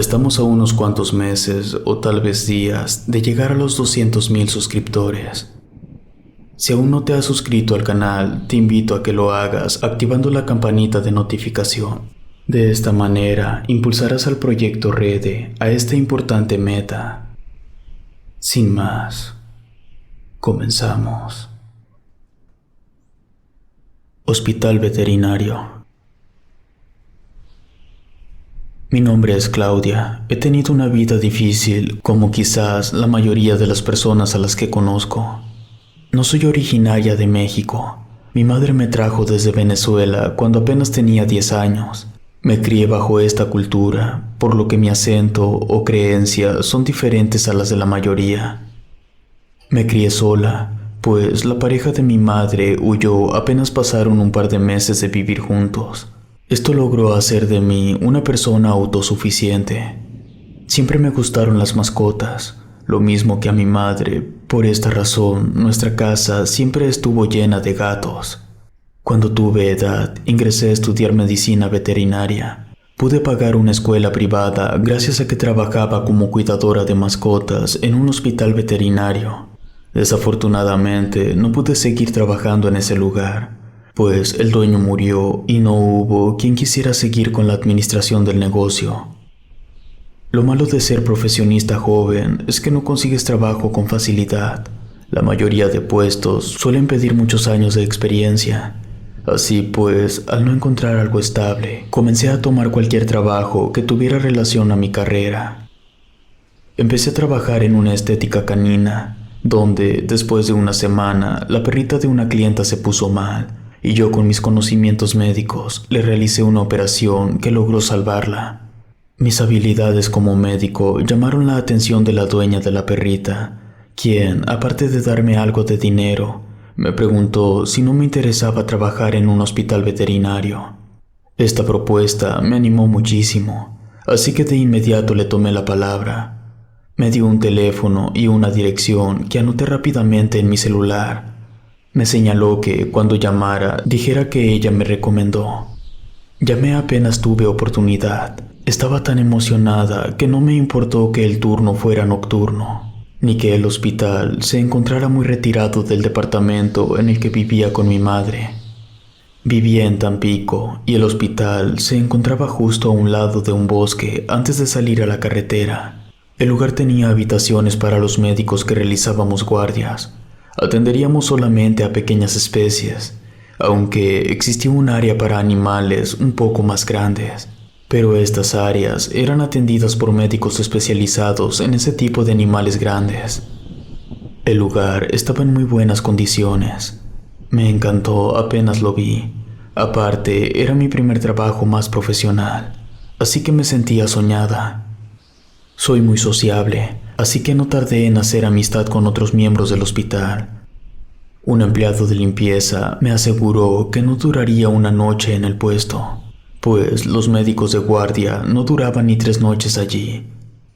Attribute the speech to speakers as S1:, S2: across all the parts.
S1: Estamos a unos cuantos meses o tal vez días de llegar a los 200,000 suscriptores. Si aún no te has suscrito al canal, te invito a que lo hagas activando la campanita de notificación. De esta manera, impulsarás al proyecto Rede a esta importante meta. Sin más, comenzamos. Hospital Veterinario. Mi nombre es Claudia. He tenido una vida difícil, como quizás la mayoría de las personas a las que conozco. No soy originaria de México. Mi madre me trajo desde Venezuela cuando apenas tenía 10 años. Me crié bajo esta cultura, por lo que mi acento o creencia son diferentes a las de la mayoría. Me crié sola, pues la pareja de mi madre huyó apenas pasaron un par de meses de vivir juntos. Esto logró hacer de mí una persona autosuficiente. Siempre me gustaron las mascotas, lo mismo que a mi madre. Por esta razón, nuestra casa siempre estuvo llena de gatos. Cuando tuve edad, ingresé a estudiar medicina veterinaria. Pude pagar una escuela privada gracias a que trabajaba como cuidadora de mascotas en un hospital veterinario. Desafortunadamente, no pude seguir trabajando en ese lugar, pues el dueño murió y no hubo quien quisiera seguir con la administración del negocio. Lo malo de ser profesionista joven es que no consigues trabajo con facilidad. La mayoría de puestos suelen pedir muchos años de experiencia. Así pues, al no encontrar algo estable, comencé a tomar cualquier trabajo que tuviera relación a mi carrera. Empecé a trabajar en una estética canina, donde, después de una semana, la perrita de una clienta se puso mal, y yo con mis conocimientos médicos le realicé una operación que logró salvarla. Mis habilidades como médico llamaron la atención de la dueña de la perrita, quien, aparte de darme algo de dinero, me preguntó si no me interesaba trabajar en un hospital veterinario. Esta propuesta me animó muchísimo, así que de inmediato le tomé la palabra. Me dio un teléfono y una dirección que anoté rápidamente en mi celular. Me señaló que cuando llamara dijera que ella me recomendó. Llamé apenas tuve oportunidad. Estaba tan emocionada que no me importó que el turno fuera nocturno, ni que el hospital se encontrara muy retirado del departamento en el que vivía con mi madre. Vivía en Tampico y el hospital se encontraba justo a un lado de un bosque antes de salir a la carretera. El lugar tenía habitaciones para los médicos que realizábamos guardias. Atenderíamos solamente a pequeñas especies, aunque existía un área para animales un poco más grandes. Pero estas áreas eran atendidas por médicos especializados en ese tipo de animales grandes. El lugar estaba en muy buenas condiciones. Me encantó apenas lo vi. Aparte, era mi primer trabajo más profesional, así que me sentía soñada. Soy muy sociable, así que no tardé en hacer amistad con otros miembros del hospital. Un empleado de limpieza me aseguró que no duraría una noche en el puesto, pues los médicos de guardia no duraban ni 3 noches allí,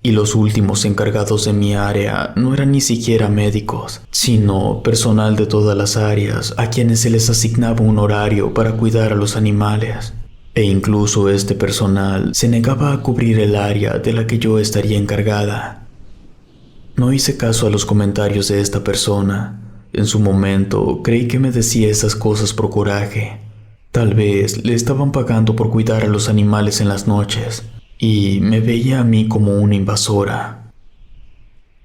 S1: y los últimos encargados de mi área no eran ni siquiera médicos, sino personal de todas las áreas a quienes se les asignaba un horario para cuidar a los animales. E incluso este personal se negaba a cubrir el área de la que yo estaría encargada. No hice caso a los comentarios de esta persona. En su momento creí que me decía esas cosas por coraje. Tal vez le estaban pagando por cuidar a los animales en las noches, y me veía a mí como una invasora.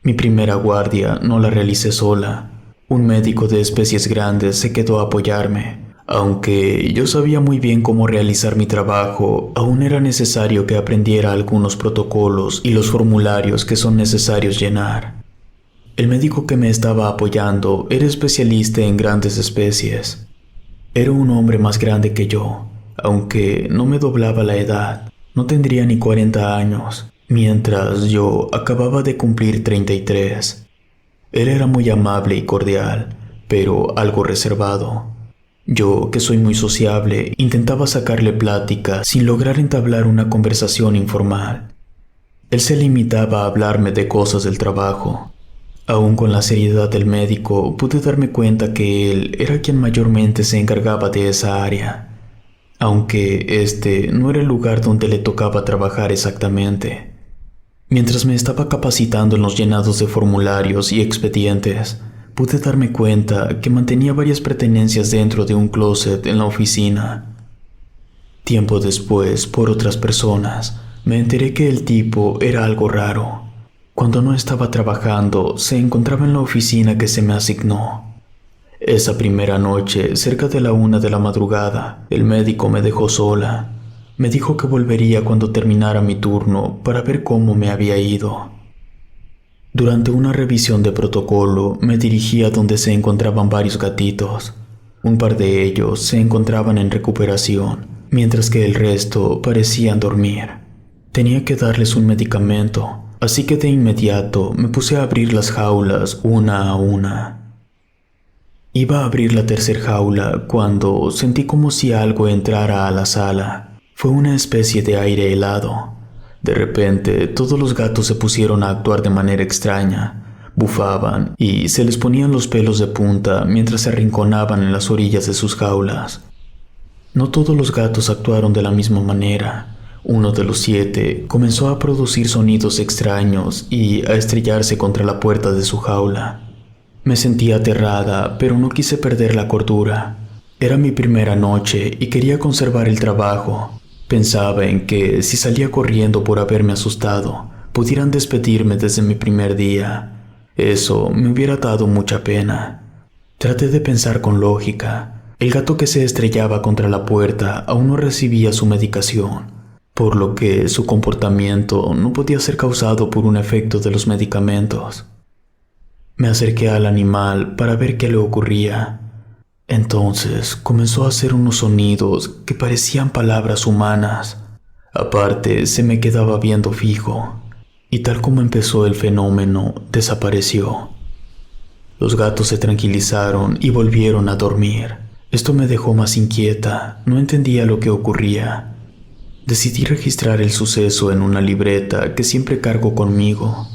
S1: Mi primera guardia no la realicé sola. Un médico de especies grandes se quedó a apoyarme. Aunque yo sabía muy bien cómo realizar mi trabajo, aún era necesario que aprendiera algunos protocolos y los formularios que son necesarios llenar. El médico que me estaba apoyando era especialista en grandes especies. Era un hombre más grande que yo, aunque no me doblaba la edad. No tendría ni 40 años, mientras yo acababa de cumplir 33. Él era muy amable y cordial, pero algo reservado. Yo, que soy muy sociable, intentaba sacarle plática sin lograr entablar una conversación informal. Él se limitaba a hablarme de cosas del trabajo. Aún con la seriedad del médico, pude darme cuenta que él era quien mayormente se encargaba de esa área, aunque este no era el lugar donde le tocaba trabajar exactamente. Mientras me estaba capacitando en los llenados de formularios y expedientes, pude darme cuenta que mantenía varias pertenencias dentro de un closet en la oficina. Tiempo después, por otras personas, me enteré que el tipo era algo raro. Cuando no estaba trabajando, se encontraba en la oficina que se me asignó. Esa primera noche, cerca de la 1 de la madrugada, el médico me dejó sola. Me dijo que volvería cuando terminara mi turno para ver cómo me había ido. Durante una revisión de protocolo, me dirigí a donde se encontraban varios gatitos. Un par de ellos se encontraban en recuperación, mientras que el resto parecían dormir. Tenía que darles un medicamento, así que de inmediato me puse a abrir las jaulas una a una. Iba a abrir la tercera jaula cuando sentí como si algo entrara a la sala. Fue una especie de aire helado. De repente, todos los gatos se pusieron a actuar de manera extraña. Bufaban y se les ponían los pelos de punta mientras se arrinconaban en las orillas de sus jaulas. No todos los gatos actuaron de la misma manera. Uno de los 7 comenzó a producir sonidos extraños y a estrellarse contra la puerta de su jaula. Me sentía aterrada, pero no quise perder la cordura. Era mi primera noche y quería conservar el trabajo. Pensaba en que si salía corriendo por haberme asustado, pudieran despedirme desde mi primer día. Eso me hubiera dado mucha pena. Traté de pensar con lógica. El gato que se estrellaba contra la puerta aún no recibía su medicación, por lo que su comportamiento no podía ser causado por un efecto de los medicamentos. Me acerqué al animal para ver qué le ocurría. Entonces comenzó a hacer unos sonidos que parecían palabras humanas. Aparte, se me quedaba viendo fijo, y tal como empezó el fenómeno, desapareció. Los gatos se tranquilizaron y volvieron a dormir. Esto me dejó más inquieta, no entendía lo que ocurría. Decidí registrar el suceso en una libreta que siempre cargo conmigo.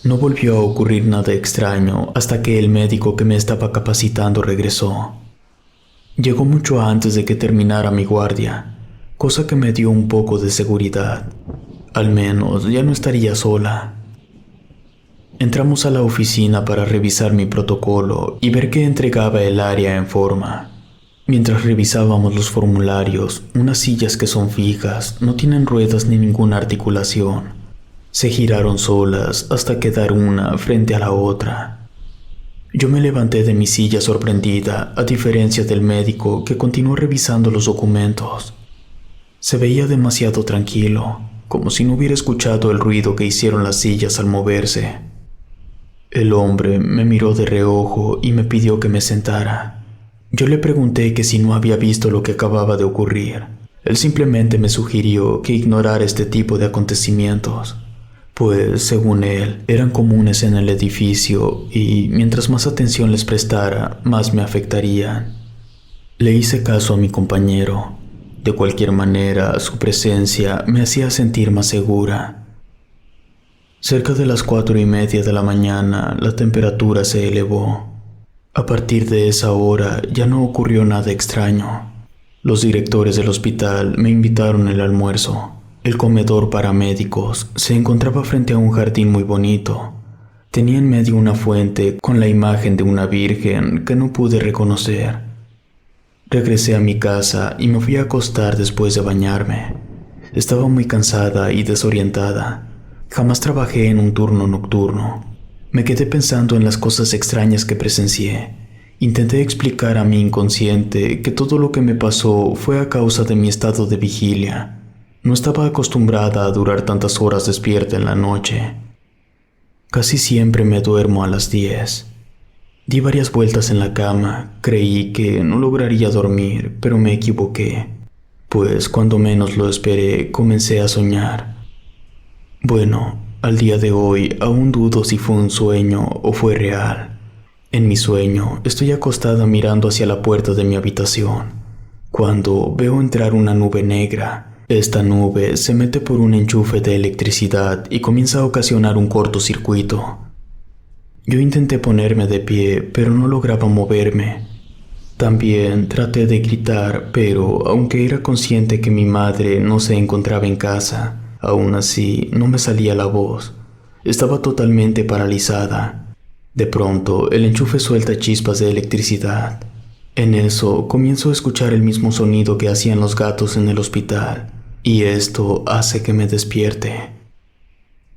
S1: No volvió a ocurrir nada extraño hasta que el médico que me estaba capacitando regresó. Llegó mucho antes de que terminara mi guardia, cosa que me dio un poco de seguridad. Al menos ya no estaría sola. Entramos a la oficina para revisar mi protocolo y ver que entregaba el área en forma. Mientras revisábamos los formularios, unas sillas que son fijas, no tienen ruedas ni ninguna articulación. Se giraron solas hasta quedar una frente a la otra. Yo me levanté de mi silla sorprendida, a diferencia del médico que continuó revisando los documentos. Se veía demasiado tranquilo, como si no hubiera escuchado el ruido que hicieron las sillas al moverse. El hombre me miró de reojo y me pidió que me sentara. Yo le pregunté que si no había visto lo que acababa de ocurrir. Él simplemente me sugirió que ignorara este tipo de acontecimientos, pues, según él, eran comunes en el edificio y mientras más atención les prestara, más me afectarían. Le hice caso a mi compañero. De cualquier manera, su presencia me hacía sentir más segura. Cerca de las 4:30 de la mañana, la temperatura se elevó. A partir de esa hora, ya no ocurrió nada extraño. Los directores del hospital me invitaron al almuerzo. El comedor para médicos se encontraba frente a un jardín muy bonito. Tenía en medio una fuente con la imagen de una virgen que no pude reconocer. Regresé a mi casa y me fui a acostar después de bañarme. Estaba muy cansada y desorientada. Jamás trabajé en un turno nocturno. Me quedé pensando en las cosas extrañas que presencié. Intenté explicar a mi inconsciente que todo lo que me pasó fue a causa de mi estado de vigilia. No estaba acostumbrada a durar tantas horas despierta en la noche. Casi siempre me duermo a las 10. Di varias vueltas en la cama, creí que no lograría dormir, pero me equivoqué, pues cuando menos lo esperé comencé a soñar. Bueno, al día de hoy aún dudo si fue un sueño o fue real. En mi sueño estoy acostada mirando hacia la puerta de mi habitación, cuando veo entrar una nube negra. Esta nube se mete por un enchufe de electricidad y comienza a ocasionar un cortocircuito. Yo intenté ponerme de pie, pero no lograba moverme. También traté de gritar, pero aunque era consciente que mi madre no se encontraba en casa, Aún así, no me salía la voz. Estaba totalmente paralizada. De pronto, el enchufe suelta chispas de electricidad. En eso, comienzo a escuchar el mismo sonido que hacían los gatos en el hospital, y esto hace que me despierte.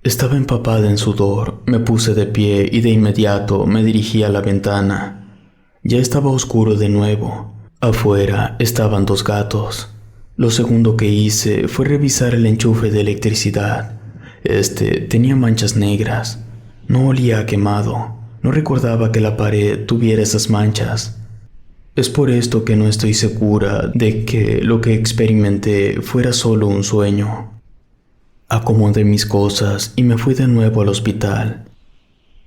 S1: Estaba empapada en sudor, me puse de pie y de inmediato me dirigí a la ventana. Ya estaba oscuro de nuevo. Afuera estaban 2 gatos. Lo segundo que hice fue revisar el enchufe de electricidad. Este tenía manchas negras. No olía a quemado. No recordaba que la pared tuviera esas manchas. Es por esto que no estoy segura de que lo que experimenté fuera solo un sueño. Acomodé mis cosas y me fui de nuevo al hospital.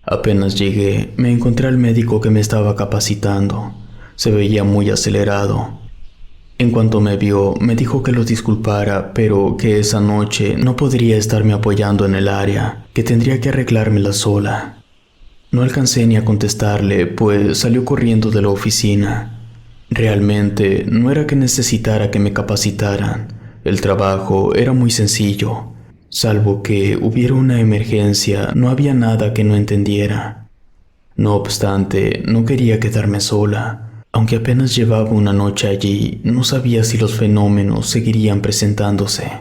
S1: Apenas llegué, me encontré al médico que me estaba capacitando. Se veía muy acelerado. En cuanto me vio, me dijo que lo disculpara, pero que esa noche no podría estarme apoyando en el área, que tendría que arreglármela sola. No alcancé ni a contestarle, pues salió corriendo de la oficina. Realmente no era que necesitara que me capacitaran. El trabajo era muy sencillo. Salvo que hubiera una emergencia, no había nada que no entendiera. No obstante, no quería quedarme sola. Aunque apenas llevaba una noche allí, no sabía si los fenómenos seguirían presentándose.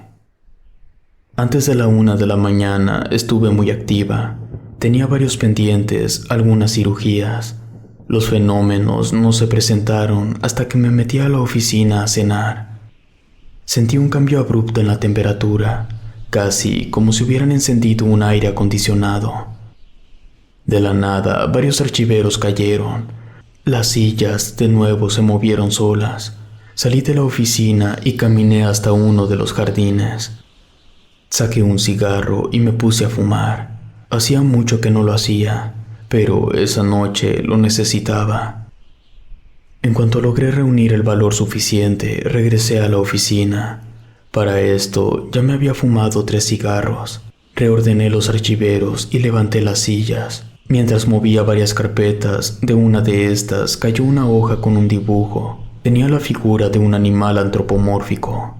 S1: Antes de la 1 de la mañana estuve muy activa. Tenía varios pendientes, algunas cirugías. Los fenómenos no se presentaron hasta que me metí a la oficina a cenar. Sentí un cambio abrupto en la temperatura, casi como si hubieran encendido un aire acondicionado. De la nada, varios archiveros cayeron. Las sillas de nuevo se movieron solas. Salí de la oficina y caminé hasta uno de los jardines. Saqué un cigarro y me puse a fumar. Hacía mucho que no lo hacía, pero esa noche lo necesitaba. En cuanto logré reunir el valor suficiente, regresé a la oficina. Para esto, ya me había fumado 3 cigarros. Reordené los archiveros y levanté las sillas. Mientras movía varias carpetas, de una de estas cayó una hoja con un dibujo. Tenía la figura de un animal antropomórfico.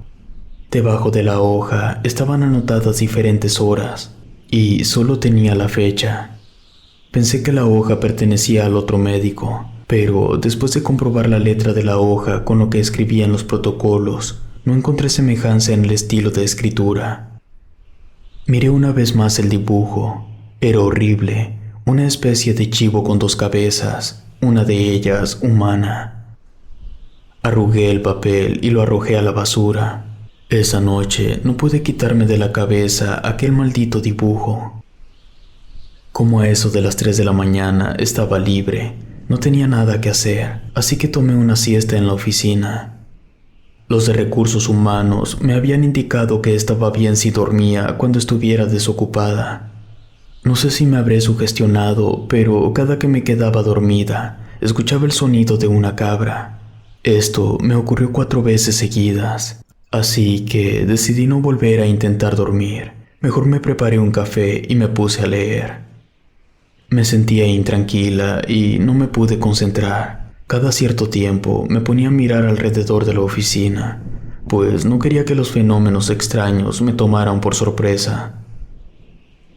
S1: Debajo de la hoja estaban anotadas diferentes horas, y solo tenía la fecha. Pensé que la hoja pertenecía al otro médico, pero después de comprobar la letra de la hoja con lo que escribía en los protocolos, no encontré semejanza en el estilo de escritura. Miré una vez más el dibujo. Era horrible. Una especie de chivo con 2 cabezas, una de ellas humana. Arrugué el papel y lo arrojé a la basura. Esa noche no pude quitarme de la cabeza aquel maldito dibujo. Como a eso de las 3 de la mañana estaba libre, no tenía nada que hacer, así que tomé una siesta en la oficina. Los de recursos humanos me habían indicado que estaba bien si dormía cuando estuviera desocupada. No sé si me habré sugestionado, pero cada que me quedaba dormida, escuchaba el sonido de una cabra. Esto me ocurrió 4 veces seguidas, así que decidí no volver a intentar dormir. Mejor me preparé un café y me puse a leer. Me sentía intranquila y no me pude concentrar. Cada cierto tiempo me ponía a mirar alrededor de la oficina, pues no quería que los fenómenos extraños me tomaran por sorpresa.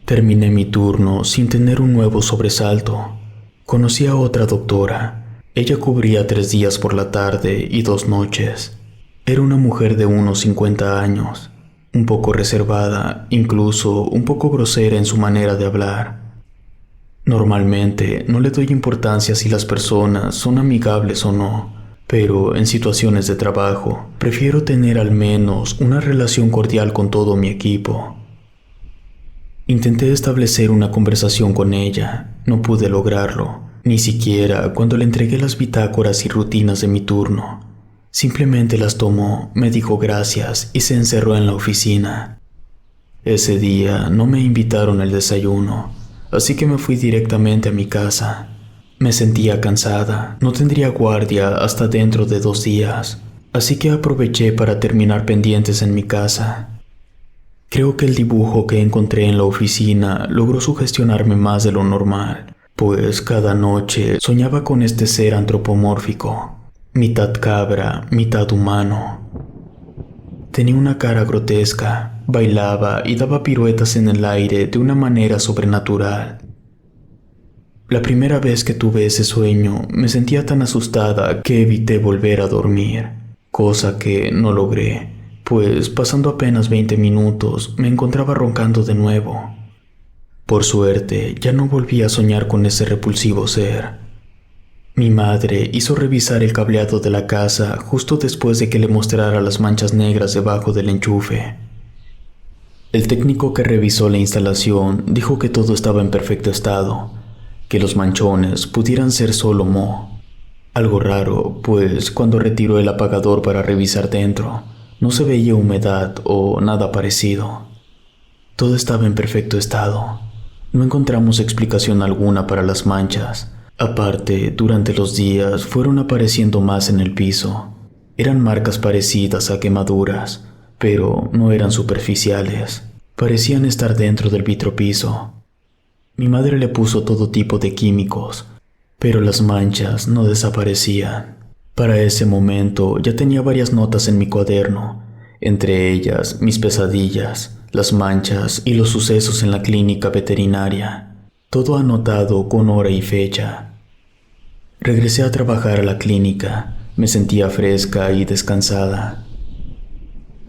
S1: Terminé mi turno sin tener un nuevo sobresalto. Conocí a otra doctora. Ella cubría 3 días por la tarde y 2 noches. Era una mujer de unos 50 años, un poco reservada, incluso un poco grosera en su manera de hablar. Normalmente no le doy importancia si las personas son amigables o no, pero en situaciones de trabajo prefiero tener al menos una relación cordial con todo mi equipo. Intenté establecer una conversación con ella, no pude lograrlo, ni siquiera cuando le entregué las bitácoras y rutinas de mi turno. Simplemente las tomó, me dijo gracias y se encerró en la oficina. Ese día no me invitaron al desayuno, así que me fui directamente a mi casa. Me sentía cansada, no tendría guardia hasta dentro de 2 días, así que aproveché para terminar pendientes en mi casa. Creo que el dibujo que encontré en la oficina logró sugestionarme más de lo normal, pues cada noche soñaba con este ser antropomórfico, mitad cabra, mitad humano. Tenía una cara grotesca, bailaba y daba piruetas en el aire de una manera sobrenatural. La primera vez que tuve ese sueño me sentía tan asustada que evité volver a dormir, cosa que no logré, pues pasando apenas 20 minutos me encontraba roncando de nuevo. Por suerte, ya no volví a soñar con ese repulsivo ser. Mi madre hizo revisar el cableado de la casa justo después de que le mostrara las manchas negras debajo del enchufe. El técnico que revisó la instalación dijo que todo estaba en perfecto estado, que los manchones pudieran ser solo moho. Algo raro, pues cuando retiró el apagador para revisar dentro, no se veía humedad o nada parecido. Todo estaba en perfecto estado. No encontramos explicación alguna para las manchas. Aparte, durante los días fueron apareciendo más en el piso. Eran marcas parecidas a quemaduras, pero no eran superficiales. Parecían estar dentro del vitropiso. Mi madre le puso todo tipo de químicos, pero las manchas no desaparecían. Para ese momento ya tenía varias notas en mi cuaderno, entre ellas mis pesadillas, las manchas y los sucesos en la clínica veterinaria. Todo anotado con hora y fecha. Regresé a trabajar a la clínica. Me sentía fresca y descansada.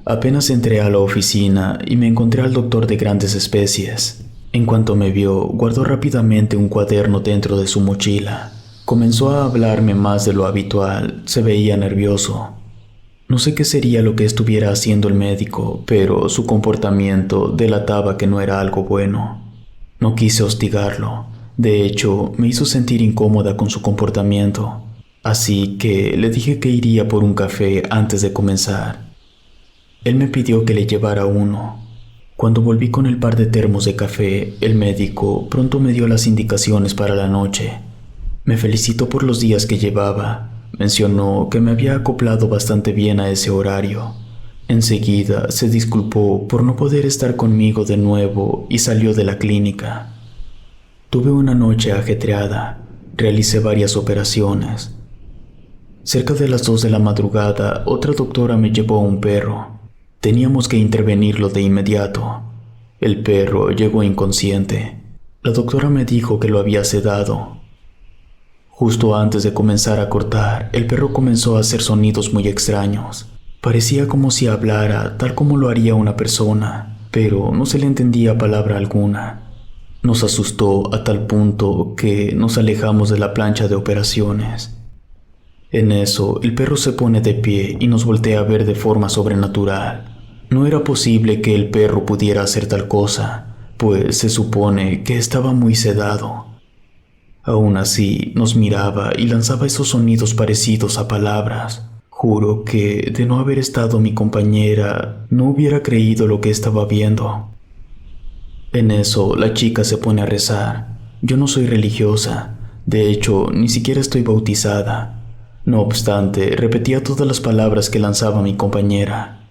S1: Apenas entré a la oficina y me encontré al doctor de grandes especies. En cuanto me vio, guardó rápidamente un cuaderno dentro de su mochila. Comenzó a hablarme más de lo habitual. Se veía nervioso. No sé qué sería lo que estuviera haciendo el médico, pero su comportamiento delataba que no era algo bueno. No quise hostigarlo. De hecho, me hizo sentir incómoda con su comportamiento. Así que le dije que iría por un café antes de comenzar. Él me pidió que le llevara uno. Cuando volví con el par de termos de café, el médico pronto me dio las indicaciones para la noche. Me felicitó por los días que llevaba. Mencionó que me había acoplado bastante bien a ese horario. Enseguida se disculpó por no poder estar conmigo de nuevo y salió de la clínica. Tuve una noche ajetreada. Realicé varias operaciones. Cerca de las 2 de la madrugada, otra doctora me llevó a un perro. Teníamos que intervenirlo de inmediato. El perro llegó inconsciente. La doctora me dijo que lo había sedado. Justo antes de comenzar a cortar, el perro comenzó a hacer sonidos muy extraños. Parecía como si hablara tal como lo haría una persona, pero no se le entendía palabra alguna. Nos asustó a tal punto que nos alejamos de la plancha de operaciones. En eso, el perro se pone de pie y nos voltea a ver de forma sobrenatural. No era posible que el perro pudiera hacer tal cosa, pues se supone que estaba muy sedado. Aún así, nos miraba y lanzaba esos sonidos parecidos a palabras. Juro que, de no haber estado mi compañera, no hubiera creído lo que estaba viendo. En eso, la chica se pone a rezar. Yo no soy religiosa. De hecho, ni siquiera estoy bautizada. No obstante, repetía todas las palabras que lanzaba mi compañera.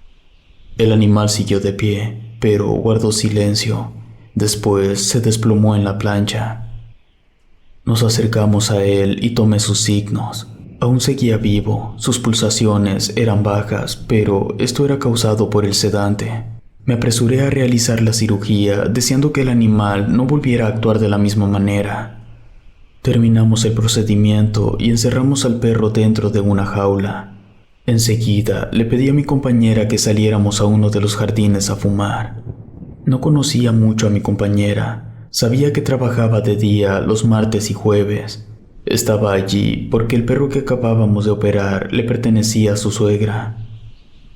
S1: El animal siguió de pie, pero guardó silencio. Después se desplomó en la plancha. Nos acercamos a él y tomé sus signos. Aún seguía vivo, sus pulsaciones eran bajas, pero esto era causado por el sedante. Me apresuré a realizar la cirugía, deseando que el animal no volviera a actuar de la misma manera. Terminamos el procedimiento y encerramos al perro dentro de una jaula. Enseguida le pedí a mi compañera que saliéramos a uno de los jardines a fumar. No conocía mucho a mi compañera. Sabía que trabajaba de día los martes y jueves. Estaba allí porque el perro que acabábamos de operar le pertenecía a su suegra.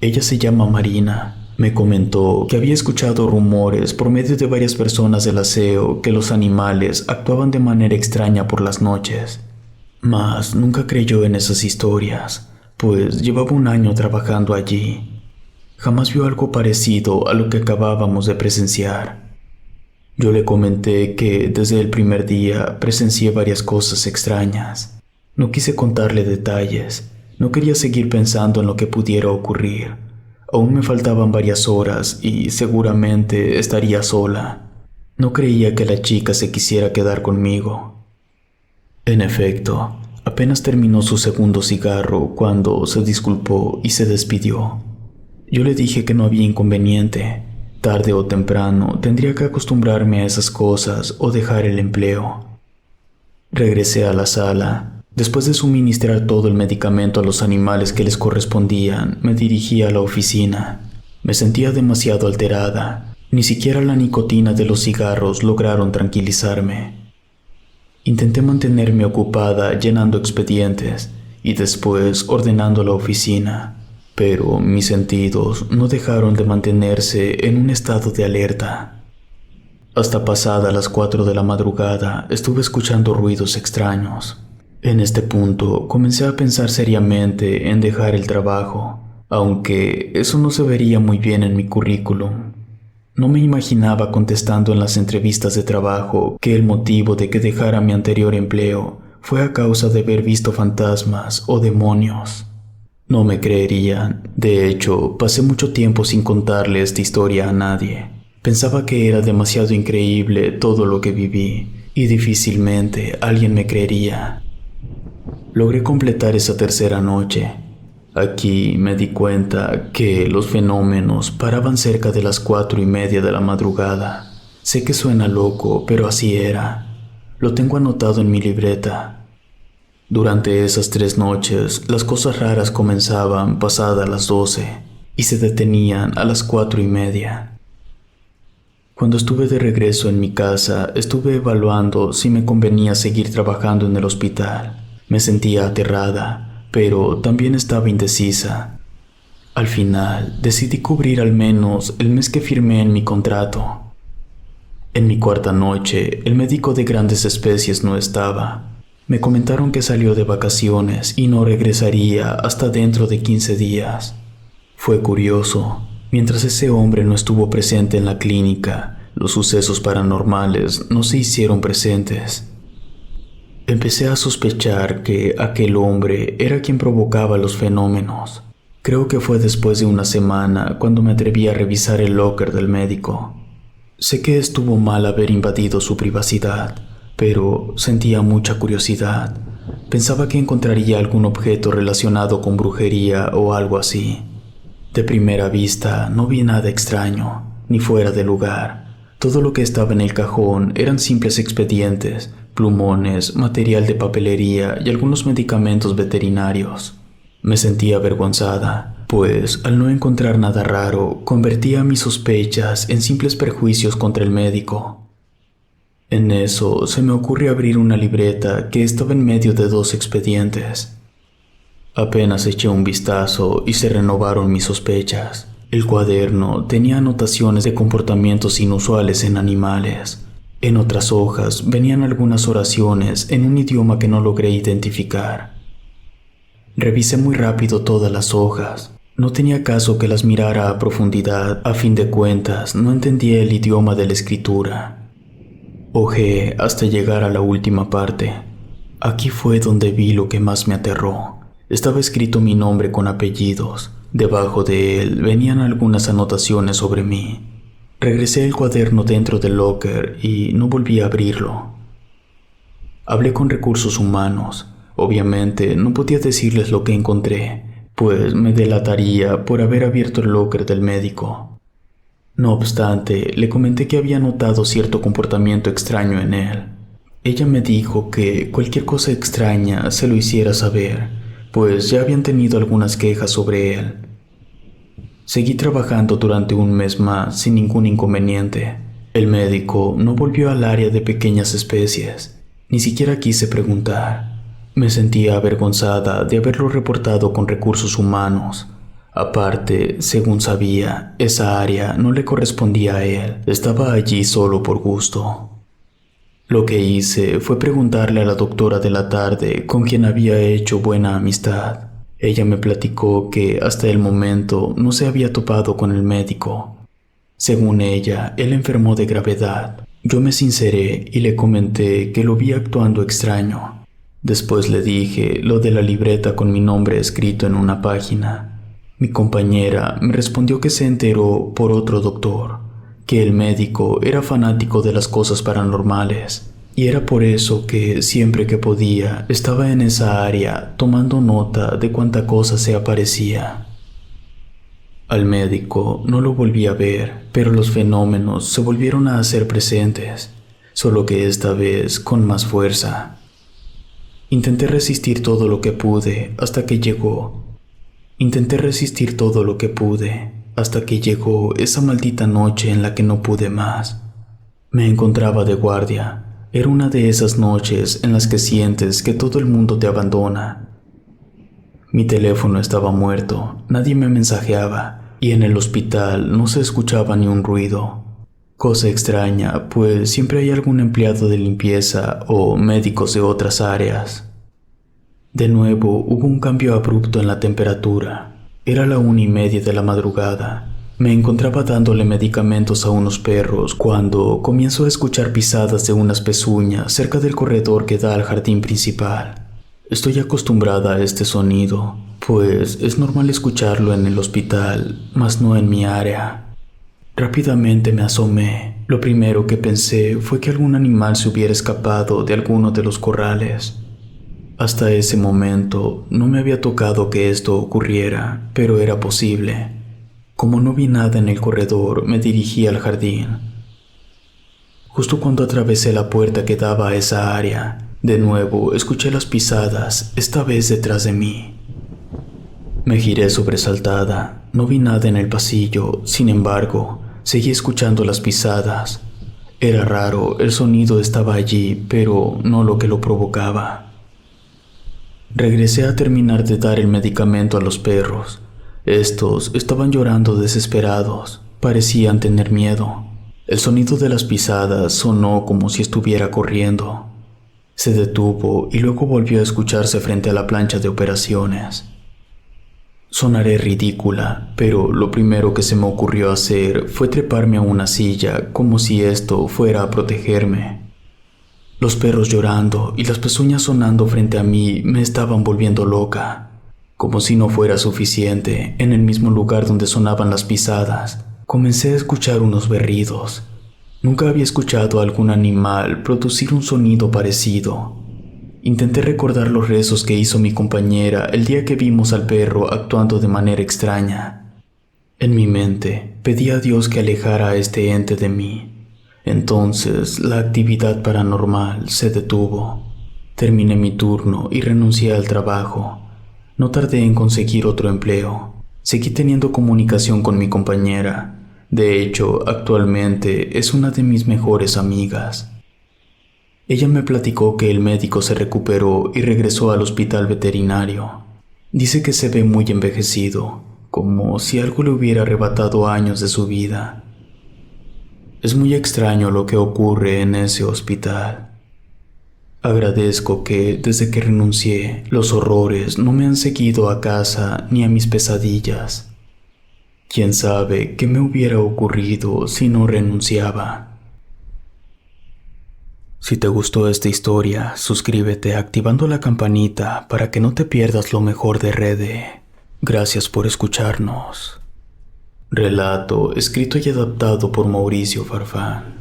S1: Ella se llama Marina. Me comentó que había escuchado rumores por medio de varias personas del aseo que los animales actuaban de manera extraña por las noches. Mas nunca creyó en esas historias, pues llevaba un año trabajando allí. Jamás vio algo parecido a lo que acabábamos de presenciar. Yo le comenté que desde el primer día presencié varias cosas extrañas. No quise contarle detalles, no quería seguir pensando en lo que pudiera ocurrir. Aún me faltaban varias horas y seguramente estaría sola. No creía que la chica se quisiera quedar conmigo. En efecto, apenas terminó su segundo cigarro cuando se disculpó y se despidió. Yo le dije que no había inconveniente. Tarde o temprano tendría que acostumbrarme a esas cosas o dejar el empleo. Regresé a la sala. Después de suministrar todo el medicamento a los animales que les correspondían, me dirigí a la oficina. Me sentía demasiado alterada. Ni siquiera la nicotina de los cigarros lograron tranquilizarme. Intenté mantenerme ocupada llenando expedientes y después ordenando la oficina, pero mis sentidos no dejaron de mantenerse en un estado de alerta. Hasta pasadas las 4 de la madrugada estuve escuchando ruidos extraños. En este punto comencé a pensar seriamente en dejar el trabajo, aunque eso no se vería muy bien en mi currículum. No me imaginaba contestando en las entrevistas de trabajo que el motivo de que dejara mi anterior empleo fue a causa de haber visto fantasmas o demonios. No me creerían. De hecho, pasé mucho tiempo sin contarle esta historia a nadie. Pensaba que era demasiado increíble todo lo que viví y difícilmente alguien me creería. Logré completar esa tercera noche. Aquí me di cuenta que los fenómenos paraban cerca de las 4:30 de la madrugada. Sé que suena loco, pero así era. Lo tengo anotado en mi libreta. Durante esas 3 noches, las cosas raras comenzaban pasadas las 12 y se detenían a las 4:30. Cuando estuve de regreso en mi casa, estuve evaluando si me convenía seguir trabajando en el hospital. Me sentía aterrada, pero también estaba indecisa. Al final, decidí cubrir al menos el mes que firmé en mi contrato. En mi cuarta noche, el médico de grandes especies no estaba. Me comentaron que salió de vacaciones y no regresaría hasta dentro de 15 días. Fue curioso. Mientras ese hombre no estuvo presente en la clínica, los sucesos paranormales no se hicieron presentes. Empecé a sospechar que aquel hombre era quien provocaba los fenómenos. Creo que fue después de una semana cuando me atreví a revisar el locker del médico. Sé que estuvo mal haber invadido su privacidad, pero sentía mucha curiosidad. Pensaba que encontraría algún objeto relacionado con brujería o algo así. De primera vista no vi nada extraño, ni fuera de lugar. Todo lo que estaba en el cajón eran simples expedientes, plumones, material de papelería y algunos medicamentos veterinarios. Me sentía avergonzada, pues al no encontrar nada raro, convertía mis sospechas en simples prejuicios contra el médico. En eso se me ocurrió abrir una libreta que estaba en medio de 2 expedientes. Apenas eché un vistazo y se renovaron mis sospechas. El cuaderno tenía anotaciones de comportamientos inusuales en animales. En otras hojas venían algunas oraciones en un idioma que no logré identificar. Revisé muy rápido todas las hojas. No tenía caso que las mirara a profundidad, a fin de cuentas no entendía el idioma de la escritura. Hojeé hasta llegar a la última parte. Aquí fue donde vi lo que más me aterró. Estaba escrito mi nombre con apellidos. Debajo de él venían algunas anotaciones sobre mí. Regresé el cuaderno dentro del locker y no volví a abrirlo. Hablé con recursos humanos. Obviamente no podía decirles lo que encontré, pues me delataría por haber abierto el locker del médico. No obstante, le comenté que había notado cierto comportamiento extraño en él. Ella me dijo que cualquier cosa extraña se lo hiciera saber, pues ya habían tenido algunas quejas sobre él. Seguí trabajando durante un mes más sin ningún inconveniente. El médico no volvió al área de pequeñas especies. Ni siquiera quise preguntar. Me sentía avergonzada de haberlo reportado con recursos humanos. Aparte, según sabía, esa área no le correspondía a él. Estaba allí solo por gusto. Lo que hice fue preguntarle a la doctora de la tarde con quien había hecho buena amistad. Ella me platicó que hasta el momento no se había topado con el médico. Según ella, él enfermó de gravedad. Yo me sinceré y le comenté que lo vi actuando extraño. Después le dije lo de la libreta con mi nombre escrito en una página. Mi compañera me respondió que se enteró por otro doctor, que el médico era fanático de las cosas paranormales, y era por eso que siempre que podía estaba en esa área tomando nota de cuánta cosa se aparecía. Al médico no lo volví a ver, pero los fenómenos se volvieron a hacer presentes, solo que esta vez con más fuerza. Intenté resistir todo lo que pude hasta que llegó. Intenté resistir todo lo que pude hasta que llegó esa maldita noche en la que no pude más. Me encontraba de guardia. Era una de esas noches en las que sientes que todo el mundo te abandona. Mi teléfono estaba muerto, nadie me mensajeaba y en el hospital no se escuchaba ni un ruido. Cosa extraña, pues siempre hay algún empleado de limpieza o médicos de otras áreas. De nuevo hubo un cambio abrupto en la temperatura. Era la 1:30 de la madrugada. Me encontraba dándole medicamentos a unos perros cuando comienzo a escuchar pisadas de unas pezuñas cerca del corredor que da al jardín principal. Estoy acostumbrada a este sonido, pues es normal escucharlo en el hospital, mas no en mi área. Rápidamente me asomé. Lo primero que pensé fue que algún animal se hubiera escapado de alguno de los corrales. Hasta ese momento no me había tocado que esto ocurriera, pero era posible. Como no vi nada en el corredor, me dirigí al jardín. Justo cuando atravesé la puerta que daba a esa área, de nuevo escuché las pisadas, esta vez detrás de mí. Me giré sobresaltada. No vi nada en el pasillo, sin embargo, seguí escuchando las pisadas. Era raro, el sonido estaba allí, pero no lo que lo provocaba. Regresé a terminar de dar el medicamento a los perros. Estos estaban llorando desesperados, parecían tener miedo. El sonido de las pisadas sonó como si estuviera corriendo. Se detuvo y luego volvió a escucharse frente a la plancha de operaciones. Sonaré ridícula, pero lo primero que se me ocurrió hacer fue treparme a una silla como si esto fuera a protegerme. Los perros llorando y las pezuñas sonando frente a mí me estaban volviendo loca. Como si no fuera suficiente, en el mismo lugar donde sonaban las pisadas, comencé a escuchar unos berridos. Nunca había escuchado a algún animal producir un sonido parecido. Intenté recordar los rezos que hizo mi compañera el día que vimos al perro actuando de manera extraña. En mi mente, pedí a Dios que alejara a este ente de mí. Entonces, la actividad paranormal se detuvo. Terminé mi turno y renuncié al trabajo. No tardé en conseguir otro empleo. Seguí teniendo comunicación con mi compañera. De hecho, actualmente es una de mis mejores amigas. Ella me platicó que el médico se recuperó y regresó al hospital veterinario. Dice que se ve muy envejecido, como si algo le hubiera arrebatado años de su vida. Es muy extraño lo que ocurre en ese hospital. Agradezco que, desde que renuncié, los horrores no me han seguido a casa ni a mis pesadillas. ¿Quién sabe qué me hubiera ocurrido si no renunciaba? Si te gustó esta historia, suscríbete activando la campanita para que no te pierdas lo mejor de Rede. Gracias por escucharnos. Relato escrito y adaptado por Mauricio Farfán.